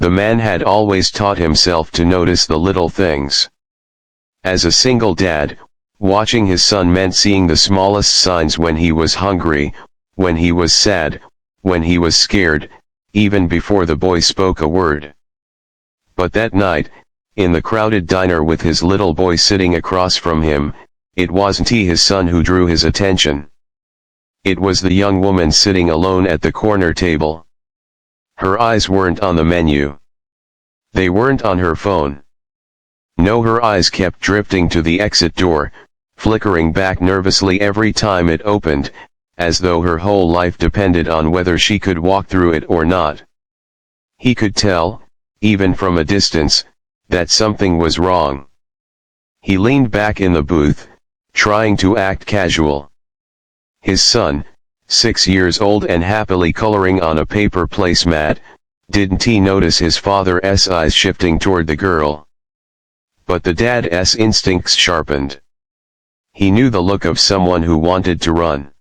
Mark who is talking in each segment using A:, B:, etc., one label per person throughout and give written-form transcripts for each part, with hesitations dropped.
A: The man had always taught himself to notice the little things. As a single dad, watching his son meant seeing the smallest signs: when he was hungry, when he was sad, when he was scared, even before the boy spoke a word. But that night, in the crowded diner with his little boy sitting across from him, it wasn't his son who drew his attention. It was the young woman sitting alone at the corner table. Her eyes weren't on the menu. They weren't on her phone. No, her eyes kept drifting to the exit door, flickering back nervously every time it opened, as though her whole life depended on whether she could walk through it or not. He could tell, even from a distance, that something was wrong. He leaned back in the booth, trying to act casual. His son, 6 years old and happily coloring on a paper placemat, didn't he notice his father's eyes shifting toward the girl? But the dad's instincts sharpened. He knew the look of someone who wanted to run.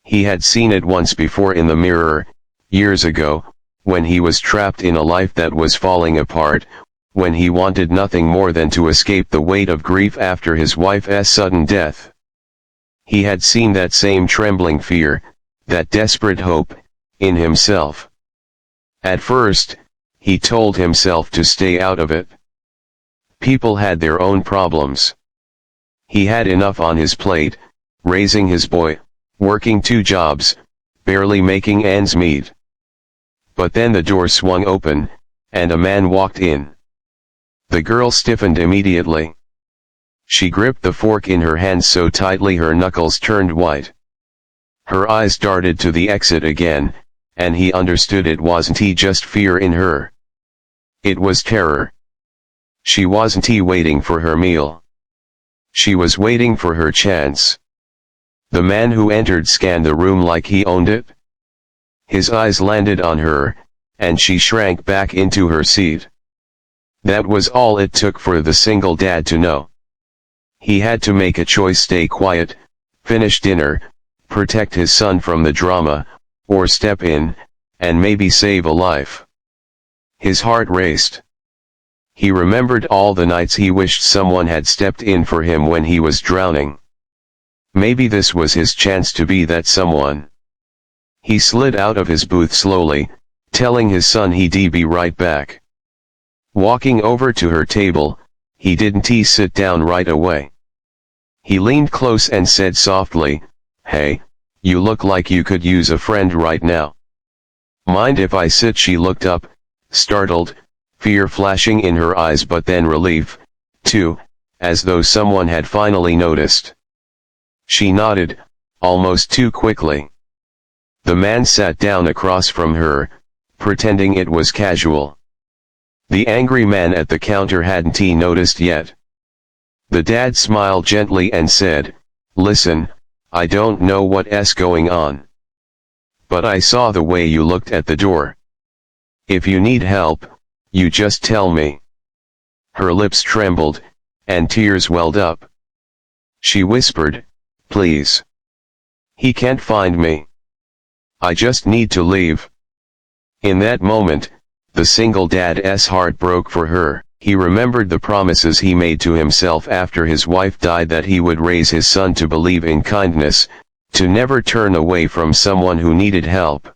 A: He had seen it once before in the mirror, years ago, when he was trapped in a life that was falling apart, when he wanted nothing more than to escape the weight of grief after his wife's sudden death. He had seen that same trembling fear, that desperate hope, in himself. At first, he told himself to stay out of it. People had their own problems. He had enough on his plate, raising his boy, working 2 jobs, barely making ends meet. But then the door swung open, and a man walked in. The girl stiffened immediately. She gripped the fork in her hand so tightly her knuckles turned white. Her eyes darted to the exit again, and he understood it wasn't just fear in her. It was terror. She wasn't waiting for her meal. She was waiting for her chance. The man who entered scanned the room like he owned it. His eyes landed on her, and she shrank back into her seat. That was all it took for the single dad to know. He had to make a choice: stay quiet, finish dinner, protect his son from the drama, or step in, and maybe save a life. His heart raced. He remembered all the nights he wished someone had stepped in for him when he was drowning. Maybe this was his chance to be that someone. He slid out of his booth slowly, telling his son he'd be right back. Walking over to her table, he didn't sit down right away. He leaned close and said softly, "Hey, you look like you could use a friend right now. Mind if I sit?" She looked up, startled, fear flashing in her eyes but then relief, too, as though someone had finally noticed. She nodded, almost too quickly. The man sat down across from her, pretending it was casual. The angry man at the counter hadn't noticed yet. The dad smiled gently and said, "Listen, I don't know what's going on. But I saw the way you looked at the door. If you need help, you just tell me." Her lips trembled, and tears welled up. She whispered, "Please. He can't find me. I just need to leave." In that moment, the single dad's heart broke for her. He remembered the promises he made to himself after his wife died, that he would raise his son to believe in kindness, to never turn away from someone who needed help.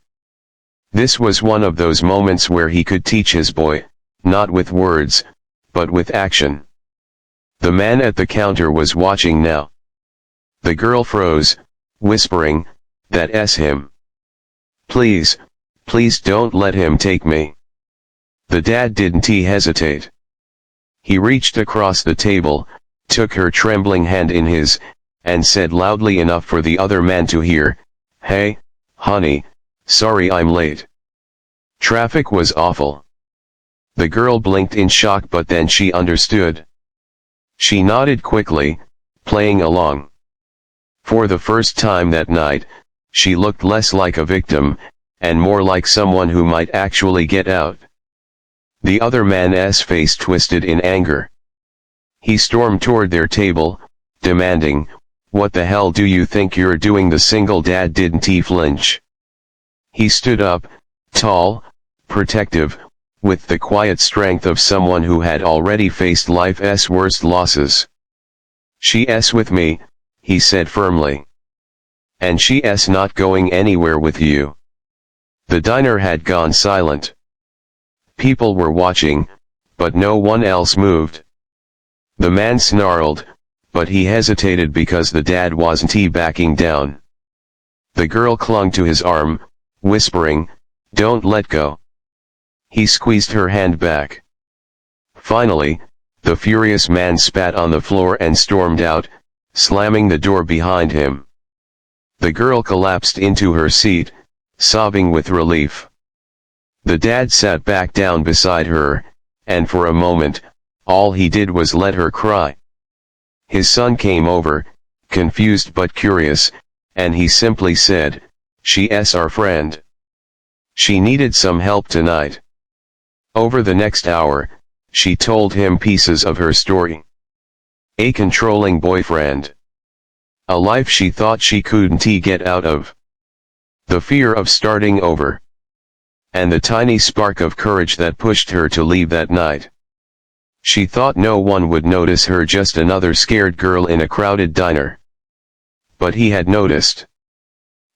A: This was one of those moments where he could teach his boy, not with words, but with action. The man at the counter was watching now. The girl froze, whispering, "That's him. Please, please don't let him take me." The dad didn't hesitate. He reached across the table, took her trembling hand in his, and said loudly enough for the other man to hear, "Hey, honey, sorry I'm late. Traffic was awful." The girl blinked in shock, but then she understood. She nodded quickly, playing along. For the first time that night, she looked less like a victim, and more like someone who might actually get out. The other man's face twisted in anger. He stormed toward their table, demanding, "What the hell do you think you're doing?" The single dad didn't flinch. He stood up, tall, protective, with the quiet strength of someone who had already faced life's worst losses. "She's with me," he said firmly. "And she's not going anywhere with you." The diner had gone silent. People were watching, but no one else moved. The man snarled, but he hesitated because the dad wasn't backing down. The girl clung to his arm, whispering, "Don't let go." He squeezed her hand back. Finally, the furious man spat on the floor and stormed out, slamming the door behind him. The girl collapsed into her seat, sobbing with relief. The dad sat back down beside her, and for a moment, all he did was let her cry. His son came over, confused but curious, and he simply said, "She's our friend. She needed some help tonight." Over the next hour, she told him pieces of her story. A controlling boyfriend. A life she thought she couldn't get out of. The fear of starting over. And the tiny spark of courage that pushed her to leave that night. She thought no one would notice her, just another scared girl in a crowded diner. But he had noticed.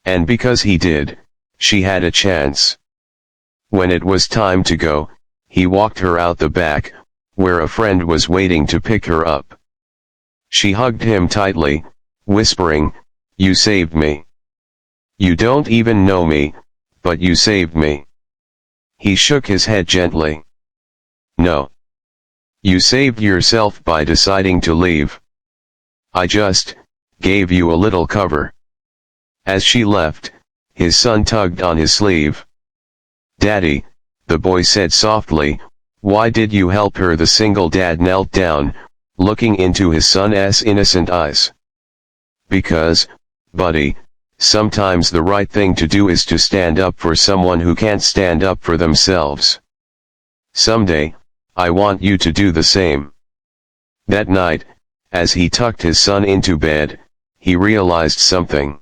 A: And because he did, she had a chance. When it was time to go, he walked her out the back, where a friend was waiting to pick her up. She hugged him tightly, whispering, "You saved me. You don't even know me, but you saved me." He shook his head gently. "No. You saved yourself by deciding to leave. I just gave you a little cover." As she left, his son tugged on his sleeve. "Daddy," the boy said softly, "why did you help her?" The single dad knelt down, looking into his son's innocent eyes. "Because, buddy, sometimes the right thing to do is to stand up for someone who can't stand up for themselves. Someday, I want you to do the same." That night, as he tucked his son into bed, he realized something.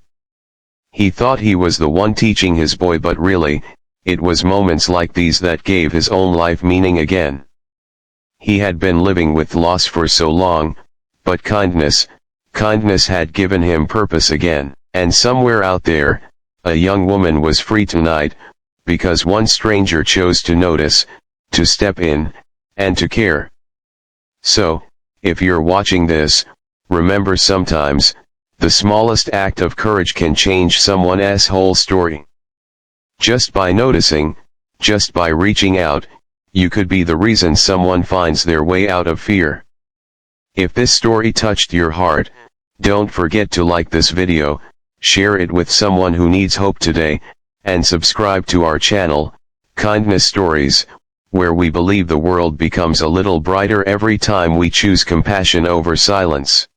A: He thought he was the one teaching his boy, but really, it was moments like these that gave his own life meaning again. He had been living with loss for so long, but kindness had given him purpose again. And somewhere out there, a young woman was free tonight, because one stranger chose to notice, to step in, and to care. So, if you're watching this, remember, sometimes, the smallest act of courage can change someone's whole story. Just by noticing, just by reaching out, you could be the reason someone finds their way out of fear. If this story touched your heart, don't forget to like this video, share it with someone who needs hope today, and subscribe to our channel, Kindness Stories, where we believe the world becomes a little brighter every time we choose compassion over silence.